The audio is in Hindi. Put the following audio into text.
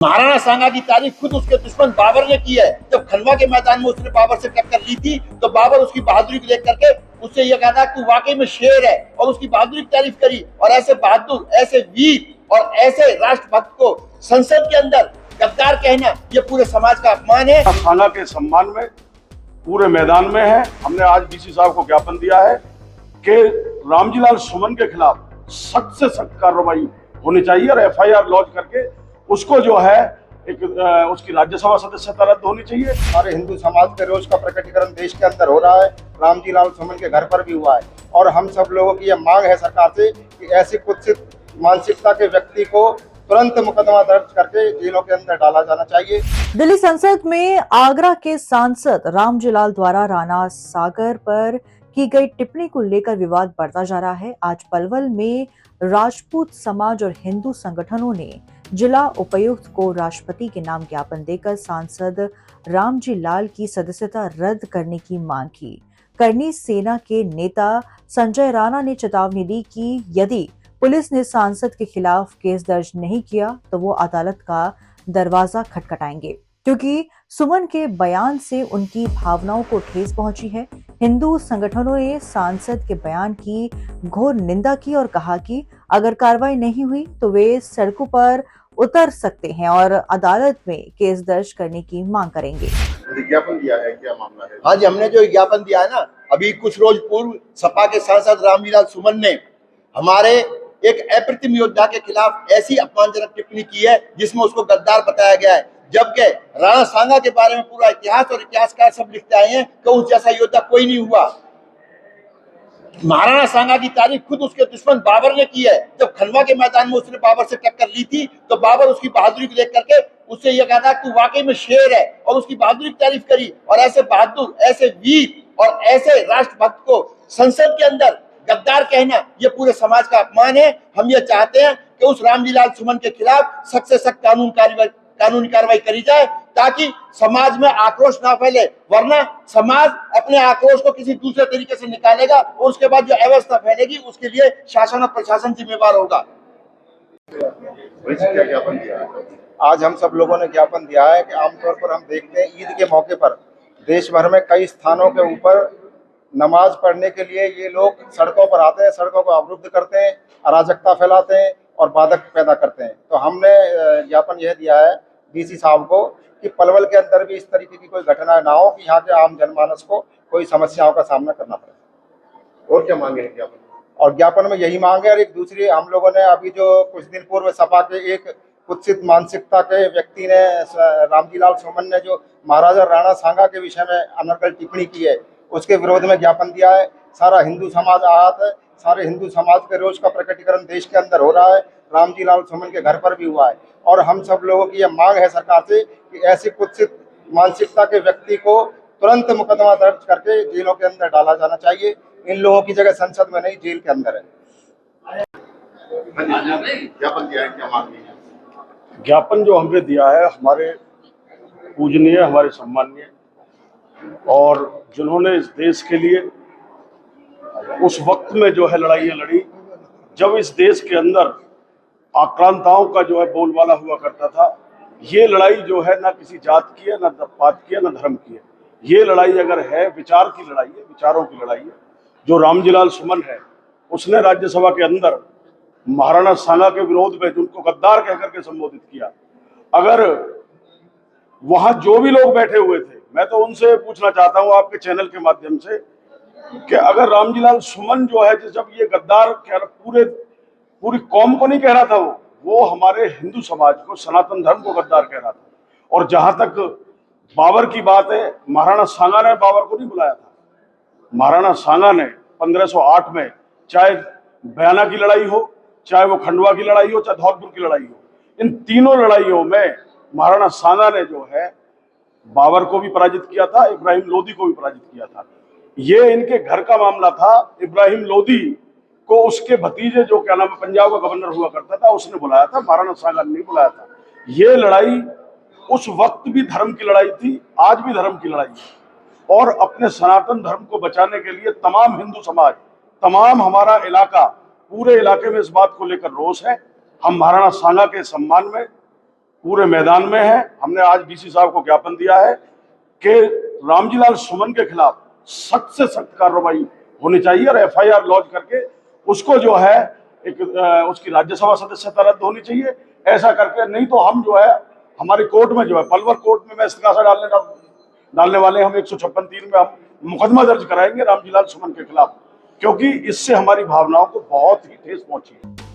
महाराणा सांगा की तारीफ खुद उसके दुश्मन बाबर ने की है। जब खंडवा के मैदान में उसने बाबर से टक्कर ली थी तो बाबर उसकी बहादुरी को देख करके उससे यह कहा था कि वाकई में शेर है, और उसकी बहादुरी की तारीफ करी। और ऐसे बहादुर, ऐसे वीर और ऐसे राष्ट्रभक्त को संसद के अंदर गद्दार कहना ये पूरे समाज का अपमान है। सांगा के सम्मान में पूरे मैदान में है। हमने आज डीसी साहब को ज्ञापन दिया है कि रामजीलाल सुमन के खिलाफ सख्त से सख्त कार्रवाई होनी चाहिए और एफआईआर लॉन्च करके उसको जो है उसकी राज्यसभा सदस्यता रद्द होनी चाहिए। हमारे हिंदू समाज के रोष का प्रकटीकरण देश के अंदर हो रहा है। रामजीलाल सुमन के घर पर भी हुआ है और हम सब लोगों की यह मांग है सरकार से कि ऐसी कुत्सित मानसिकता के व्यक्ति को तुरंत मुकदमा दर्ज करके जेलों के अंदर डाला जाना चाहिए। दिल्ली संसद में आगरा के सांसद रामजीलाल द्वारा राणा सागर पर की गई टिप्पणी को लेकर विवाद बढ़ता जा रहा है। आज पलवल में राजपूत समाज और हिंदू संगठनों ने जिला उपायुक्त को राष्ट्रपति के नाम ज्ञापन देकर सांसद रामजीलाल की सदस्यता रद्द करने की मांग की। करनी सेना के नेता संजय राणा ने चेतावनी दी कि यदि पुलिस ने सांसद के खिलाफ केस दर्ज नहीं किया तो वो अदालत का दरवाजा खटखटाएंगे, क्योंकि सुमन के बयान से उनकी भावनाओं को ठेस पहुंची है। हिंदू संगठनों ने सांसद के बयान की घोर निंदा की और कहा कि अगर कार्रवाई नहीं हुई तो वे सड़कों पर उतर सकते हैं और अदालत में केस दर्ज करने की मांग करेंगे। विज्ञापन दिया है, क्या मामला है? आज हमने जो ज्ञापन दिया है ना, अभी कुछ रोज पूर्व सपा के सांसद रामजीलाल सुमन ने हमारे एक अप्रतिम योद्धा के खिलाफ ऐसी अपमानजनक टिप्पणी की है जिसमें उसको गद्दार बताया गया है, जबकि राणा सांगा के बारे में पूरा इतिहास और इतिहासकार सब लिखते आए हैं कि उस जैसा योद्धा कोई नहीं हुआ। महाराणा सांगा की तारीफ खुद उसके दुश्मन बाबर ने की है। जब खंडवा के मैदान में उसने बाबर से टक्कर ली थी तो बाबर उसकी बहादुरी को देख करके उससे यह कहा था कि वाकई में शेर है, और उसकी बहादुरी की तारीफ करी। और ऐसे बहादुर, ऐसे वीर और ऐसे राष्ट्रभक्त को संसद के अंदर गद्दार कहना ये पूरे समाज का अपमान है। हम ये चाहते हैं कि उस रामजीलाल सुमन के खिलाफ सख्त से सख्त कानूनी कार्रवाई करी जाए ताकि समाज में आक्रोश ना फैले, वरना समाज अपने आक्रोश को किसी दूसरे तरीके से निकालेगा और उसके बाद जो अवस्था फैलेगी उसके लिए शासन और प्रशासन जिम्मेवार होगा। क्या ज्ञापन दिया है? आज हम सब लोगों ने ज्ञापन दिया है कि आमतौर पर हम देखते हैं ईद के मौके पर देश भर में कई स्थानों के ऊपर नमाज पढ़ने के लिए ये लोग सड़कों पर आते हैं, सड़कों को अवरुद्ध करते हैं, अराजकता फैलाते हैं और बाधक पैदा करते हैं। तो हमने ज्ञापन यह दिया है डीसी साहब को कि पलवल के अंदर भी इस तरीके की कोई घटना ना हो कि यहाँ के आम जनमानस को कोई समस्याओं का सामना करना पड़े। और क्या मांगे हैं ज्ञापन? और ज्ञापन में यही मांग है। और एक दूसरी, हम लोगों ने अभी जो कुछ दिन पूर्व सपा के एक कुत्सित मानसिकता के व्यक्ति ने, रामजीलाल सुमन ने जो महाराजा राणा सांगा के विषय में अनर्गल टिप्पणी की है उसके विरोध में ज्ञापन दिया है। सारा हिंदू समाज आहत है। सारे हिंदू समाज के रोष का प्रकटीकरण देश के अंदर हो रहा है। रामजीलाल सुमन के घर पर भी हुआ है और हम सब लोगों की यह मांग है सरकार से कि ऐसी कुत्सित मानसिकता के व्यक्ति को तुरंत मुकदमा दर्ज करके जेलों के अंदर डाला जाना चाहिए। इन लोगों की जगह संसद में नहीं, जेल के अंदर है। ज्ञापन दिया है, क्या मांग है? ज्ञापन जो हमने दिया है हमारे पूजनीय, हमारे सम्माननीय और जिन्होंने इस देश के लिए उस वक्त में जो है लड़ाइयाँ लड़ी जब इस देश के अंदर आक्रांताओं का जो है बोलबाला हुआ करता था। ये लड़ाई जो है ना किसी जात की है, ना पात की है, ना धर्म की है। ये लड़ाई अगर है विचार की लड़ाई है, विचारों की लड़ाई है। जो रामजीलाल सुमन है उसने राज्यसभा के अंदर महाराणा सांगा के विरोध में जिनको गद्दार कहकर के संबोधित किया, अगर वहां जो भी लोग बैठे हुए थे, मैं तो उनसे पूछना चाहता हूं आपके चैनल के माध्यम से कि अगर रामजीलाल सुमन जो है जब ये गद्दार पूरी कौम को नहीं कह रहा था, वो हमारे हिंदू समाज को, सनातन धर्म को गद्दार कह रहा था। और जहां तक बाबर की बात है, महाराणा सांगा ने बाबर को नहीं बुलाया था। महाराणा सांगा ने 1508 में चाहे बयाना की लड़ाई हो, चाहे वो खंडवा की लड़ाई हो, चाहे धौलपुर की लड़ाई हो, इन तीनों लड़ाइयों में महाराणा सांगा ने जो है बाबर को भी पराजित किया था, इब्राहिम लोदी को भी पराजित किया था। ये इनके घर का मामला था। इब्राहिम लोदी को उसके भतीजे जो क्या नाम है पंजाब का गवर्नर हुआ करता था उसने बुलाया था, महाराणा सांगा ने नहीं बुलाया था। ये लड़ाई उस वक्त भी धर्म की लड़ाई थी, आज भी धर्म की लड़ाई है। और अपने सनातन धर्म को बचाने के लिए तमाम हिंदू समाज, तमाम हमारा इलाका, पूरे इलाके में इस बात को लेकर रोष है। हम महाराणा सांगा के सम्मान में पूरे मैदान में है। हमने आज डीसी साहब को ज्ञापन दिया है कि रामजीलाल सुमन के खिलाफ सख्त से सख्त कार्रवाई होनी चाहिए और एफआईआर लॉन्च करके उसको जो है एक उसकी राज्यसभा सदस्यता रद्द होनी चाहिए। ऐसा करके नहीं तो हम जो है हमारी कोर्ट में जो है पलवल कोर्ट में मैं इस्तीगासा डालने वाले हम 156(3) में हम मुकदमा दर्ज कराएंगे रामजीलाल सुमन के खिलाफ, क्योंकि इससे हमारी भावनाओं को बहुत ही ठेस पहुंची है।